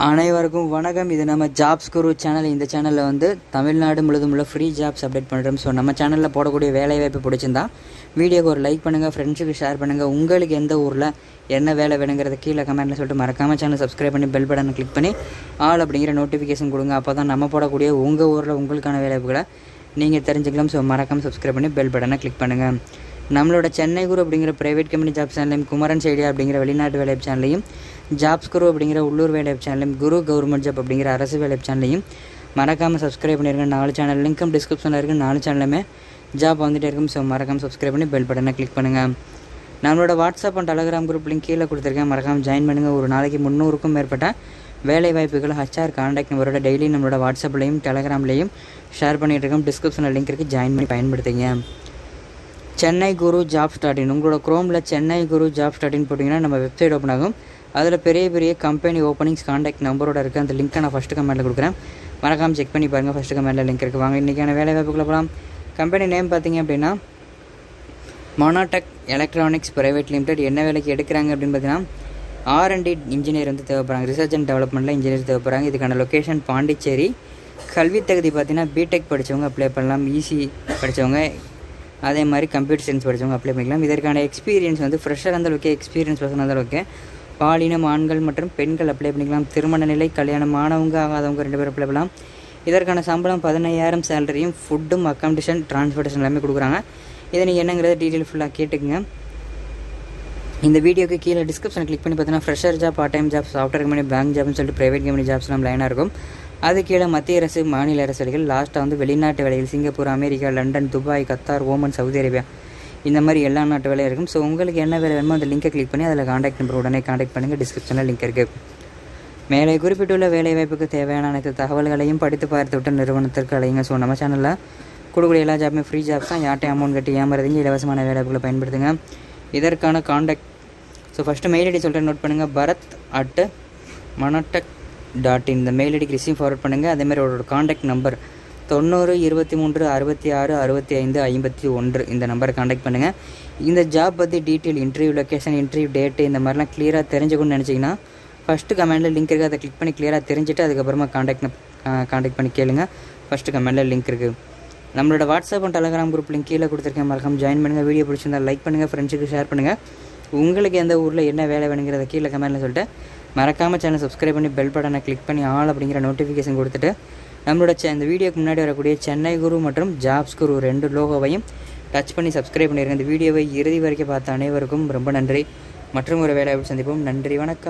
அனைவருக்கும் வணக்கம். இது நம்ம ஜாப்ஸ் குரு சேனல். இந்த சேனலில் வந்து தமிழ்நாடு முழுதும் உள்ள ஃப்ரீ ஜாப்ஸ் அப்டேட் பண்ணுறோம். ஸோ நம்ம சேனலில் போடக்கூடிய வேலைவாய்ப்பு பிடிச்சிருந்தா வீடியோக்கு ஒரு லைக் பண்ணுங்கள், ஃப்ரெண்ட்ஸுக்கு ஷேர் பண்ணுங்கள். உங்களுக்கு எந்த ஊரில் என்ன வேலை வேணுங்கிறத கீழே கமெண்ட்டில் சொல்லிட்டு மறக்காமல் சேனல் சப்ஸ்கிரைப் பண்ணி பெல் பட்டனை கிளிக் பண்ணி ஆல் அப்படிங்கிற நோட்டிஃபிகேஷன் கொடுங்க. அப்போ தான் நம்ம போடக்கூடிய உங்கள் ஊரில் உங்களுக்கான வேலைவாய்ப்புகளை நீங்கள் தெரிஞ்சுக்கலாம். ஸோ மறக்காமல் சப்ஸ்கிரைப் பண்ணி பெல் பட்டனை கிளிக் பண்ணுங்கள். நம்மளோட சென்னை குரு அப்படிங்கிற ப்ரைவேட் கம்பெனி ஜாப் சேனலையும், குமரன் ஐடியா அப்படிங்கிற வெளிநாட்டு வேலைவாய்ப்பு சேனலையும், ஜாப்ஸ் குரு அப்படிங்கிற உள்ளூர் வேலைவாய்ப்பு சேனலையும், குரு கவர்மெண்ட் ஜாப் அப்படிங்கிற அரசு வேலைவாய்ப்பு சேனலையும் மறக்காமல் சப்ஸ்கிரைப் பண்ணிருங்க. 4 சேனல் லிங்க்கும் டிஸ்கிரிப்ஷனில் இருக்குது. 4 சேனலுமே ஜாப் வந்துகிட்டே இருக்கும். ஸோ மறக்காமல் சப்ஸ்கிரைப் பண்ணி பெல் பட்டனை கிளிக் பண்ணுங்கள். நம்மளோட WhatsApp and Telegram group link கீழே கொடுத்துருக்கேன். மறக்காமல் ஜாயின் பண்ணுங்கள். ஒரு நாளைக்கு 300க்கும் மேற்பட்ட வேலை வாய்ப்புகள் HR கான்டாக்ட் நம்பரோட டெய்லி நம்மளோட வாட்ஸ்அப்லையும் டெலகிராம்லையும் ஷேர் பண்ணிகிட்டு இருக்கோம். டிஸ்கிரிப்ஷனில் லிங்க் இருக்குது, ஜாயின் பண்ணி பயன்படுத்திங்க. சென்னை குரு ஜாப்.in உங்களோட குரோமில் சென்னை குரு ஜாப்.in போட்டிங்கன்னா நம்ம வெப்சைட் ஓப்பன் ஆகும். அதில் பெரிய பெரிய கம்பெனி ஓப்பனிங்ஸ் கான்டாக்ட் நம்பரோட இருக்குது. அந்த லிங்க்கை நான் ஃபஸ்ட்டு கமெண்ட்டில் கொடுக்குறேன். மறக்காமல் செக் பண்ணி பாருங்கள். ஃபஸ்ட்டு கமெண்ட்டில் லிங்க் இருக்குது. வாங்க இன்றைக்கான வேலை வாய்ப்புகளை போகலாம். கம்பெனி நேம் பார்த்தீங்க அப்படின்னா மோனோடெக் எலக்ட்ரானிக்ஸ் பிரைவேட் லிமிடெட். என்ன வேலைக்கு எடுக்கிறாங்க அப்படின்னு பார்த்தீங்கன்னா R&D இன்ஜினியர் வந்து தேவைப்படுறாங்க. ரிசர்ச் அண்ட் டெவலப்மெண்ட்டில் இன்ஜினியர் தேவைப்படுறாங்க. இதுக்கான லொக்கேஷன் பாண்டிச்சேரி. கல்வி தகுதி பார்த்தீங்கன்னா பிடெக் படித்தவங்க அப்ளை பண்ணலாம். EC படித்தவங்க, அதே மாதிரி கம்ப்யூட்டர் சயின்ஸ் படித்தவங்க அப்ளை பண்ணிக்கலாம். இதற்கான எக்ஸ்பீரியன்ஸ் வந்து ஃப்ரெஷர் அந்த ஓகே, எக்ஸ்பீரியன்ஸ் பர்சன் அந்த ஓகே. பாலினம் ஆண்கள் மற்றும் பெண்கள் அப்ளை பண்ணிக்கலாம். திருமண நிலை, கல்யாணம் ஆனவங்க ஆகாதவங்க 2 பேர் அப்ளை பண்ணலாம். இதற்கான சம்பளம் 15,000 சேலரியும், ஃபுட்டும், அக்காமடேஷன், டிரான்ஸ்போர்ட்டேஷன் எல்லாமே கொடுக்குறாங்க. இதை நீங்கள் என்னங்கிறத டீட்டெயில் ஃபுல்லாக கேட்டுக்குங்க. இந்த வீடியோக்கு கீழே டிஸ்கிரிப்ஷன் கிளிக் பண்ணி பார்த்தீங்கன்னா fresher job, part time job, software company, bank ஜாப்னு சொல்லிட்டு ப்ரைவேட் கம்பெனி ஜாப்ஸ்லாம் லைனாக இருக்கும். அது கீழே மத்திய அரசு, மாநில அரசு வேலைகள், லாஸ்ட்டாக வந்து வெளிநாட்டு வேலைகள், Singapore, America, London, Dubai, Qatar, Oman, Saudi Arabia, இந்த மாதிரி எல்லா நாட்டு வேலையும் இருக்கும். ஸோ உங்களுக்கு என்ன வேலை வேணுமோ அந்த லிங்கை கிளிக் பண்ணி அதில் காண்டாக்ட் நம்பர் உடனே காண்டாக்ட் பண்ணுங்கள். டிஸ்கிரிப்ஷனில் லிங்க் இருக்குது. மேலே குறிப்பிட்டுள்ள வேலைவாய்ப்புக்கு தேவையான அனைத்து தகவல்களையும் படித்து பார்த்துவிட்டு நிறுவனத்திற்கு அழைங்க. ஸோ நம்ம சேனலில் கொடுக்கக்கூடிய எல்லா ஜாப்புமே ஃப்ரீ ஜாப்ஸ் தான். யார்ட்டையும் அமௌண்ட் கட்டி ஏமாறதுங்க. இலவசமான வேலைவாய்ப்புகளை பயன்படுத்துங்க. இதற்கான காண்டாக்ட் ஃபஸ்ட்டு மெயில் ஐடி சொல்கிறேன், நோட் பண்ணுங்கள். bharat@monotech.in இந்த மெயில் ஐடிக்கு ரிசீவ் ஃபார்வர்ட் பண்ணுங்கள். அதேமாதிரி அவரோட காண்டாக்ட் நம்பர் 90 23 66 65 51 இந்த நம்பரை காண்டாக்ட் பண்ணுங்கள். இந்த ஜாப் பற்றி detail, interview location, interview date இந்த மாதிரிலாம் கிளியராக தெரிஞ்சுக்கணும்னு நினச்சிங்கன்னா ஃபஸ்ட்டு கமெண்டில் லிங்க் இருக்குது. அதை கிளிக் பண்ணி கிளியராக தெரிஞ்சுட்டு அதுக்கப்புறமா காண்டாக்ட் பண்ணி கேளுங்க. ஃபஸ்ட்டு கமெண்டில் லிங்க் இருக்குது. நம்மளோட WhatsApp and Telegram group link கீழே கொடுத்துருக்கேன். மறக்காமல் ஜாயின் பண்ணுங்கள். வீடியோ பிடிச்சிருந்தால் லைக் பண்ணுங்கள், ஃப்ரெண்ட்ஸுக்கு ஷேர் பண்ணுங்கள். உங்களுக்கு எந்த ஊரில் என்ன வேலை வேணுங்கிறத கீழே கமெண்ட்டில் சொல்லிட்டு மறக்காமல் சேனல் சப்ஸ்கிரைப் பண்ணி பெல் பட்டனை கிளிக் பண்ணி ஆல் அப்படிங்கிற நோட்டிஃபிகேஷன் கொடுத்துட்டு நம்மளோட இந்த வீடியோக்கு முன்னாடி வரக்கூடிய சென்னை குரு மற்றும் ஜாப்ஸ் குரு 2 லோகோவையும் டச் பண்ணி சப்ஸ்கிரைப் பண்ணிடுங்க. இந்த வீடியோவை இறுதி வரைக்கும் பார்த்த அனைவருக்கும் ரொம்ப நன்றி. மற்றும் ஒரு வேலையை சந்திப்போம். நன்றி, வணக்கம்.